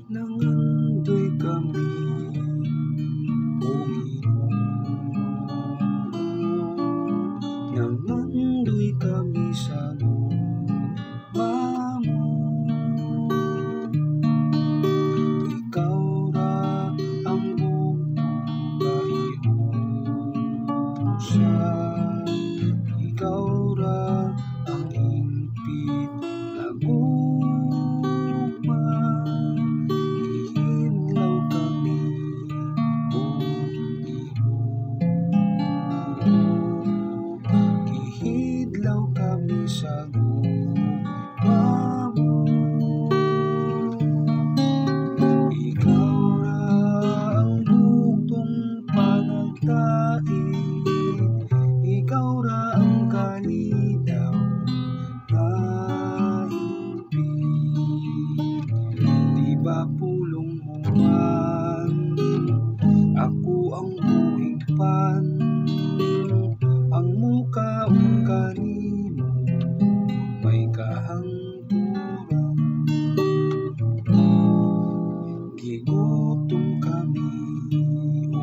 Nangandoy kami, nangandoy kami sa lupa mo. Ikaw ra ang bugtong ikaw ra ang hingpit na gugma. Ihidlaw kami, ihidlaw kami sa gugma mo. Ikaw ra ang bugtong panagdait, ikaw ra ang kalinaw na hingpit. Di ba pulong mo man, ako ang buhing pan, ang mukaon kanimo may kahangturan. Gigutom kami, o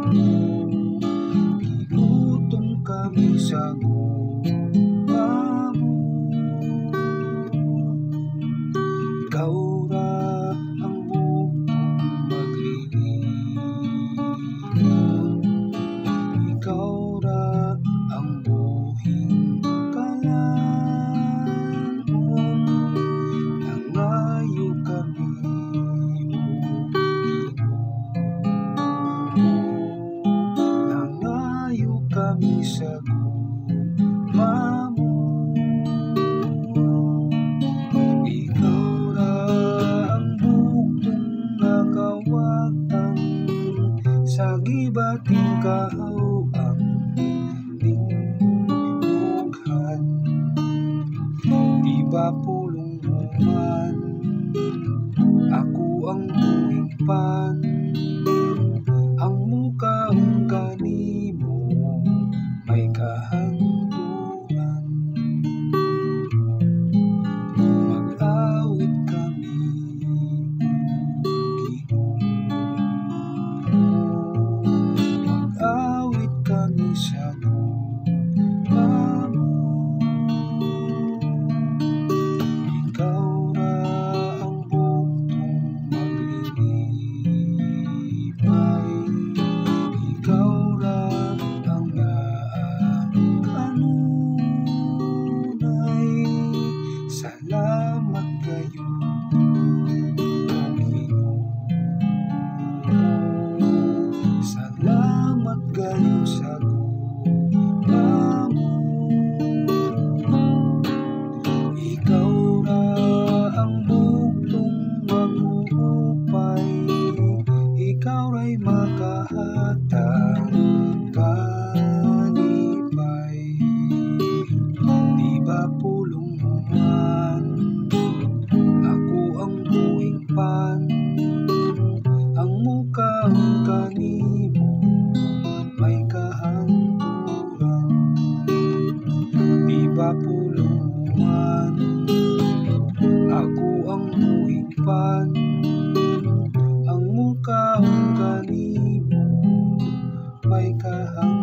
Ginoo, gigutom kami sa gugma mo. Ikaw ra ang bugtong maglilibot, ikaw ra ang buhing kalanon. Nangayo kami, o Ginoo, nangayo kami sa gugma mo. Ikaw ra ang bugtong nakawatang sa gibating kahaw ang lingkughan. Di ba pulong mo man, ako ang buhing pan, ang mukaon kanimo may kahangturan. Mag-awit kami, o Ginoo, mag-awit kami sa gugma mo. Ikaw ra ang bugtong maglilipay, ikaw ra ang kanunay. Salamat kayo, o Ginoo, salamat kayo sa gugma mo. Ikaw ra ang bugtong maghuhupay, ikaw ra'y makahatag kalipay. Di ba pulong mo man, ako ang buhing pan, ang mukaon kanimo may kahangturan. Di ba pulong mo man, ako ang buhing pan, ang mukaon kanimo may kahangturan.